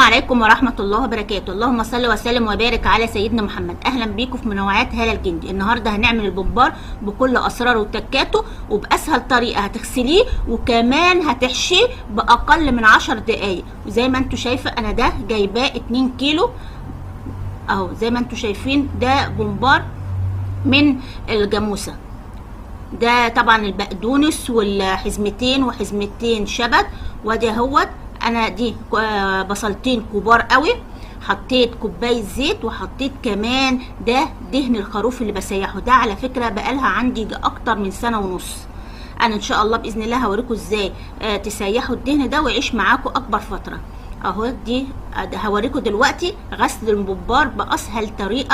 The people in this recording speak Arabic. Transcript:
عليكم ورحمة الله وبركاته. اللهم صل وسلم وبارك على سيدنا محمد. اهلا بيكم في منوعات هالة الجندي. النهارده هنعمل البومبار بكل اسراره وتكاته وباسهل طريقة. هتغسليه وكمان هتحشيه باقل من 10 دقايق. وزي ما انتوا شايفة انا ده جايباه 2 كيلو اهو، زي ما انتوا شايفين ده بومبار من الجاموسة. ده طبعا البقدونس والحزمتين وحزمتين شبت. وادي اهوت انا دي بصلتين كبار قوي، حطيت كوبايه زيت وحطيت كمان ده دهن الخروف اللي بسيحه. ده على فكره بقالها عندي اكتر من سنه ونص. انا ان شاء الله باذن الله هوريكم ازاي تسيحوا الدهن ده ويعيش معاكم اكبر فتره. اهو دي هوريكم دلوقتي غسل البومبار باسهل طريقه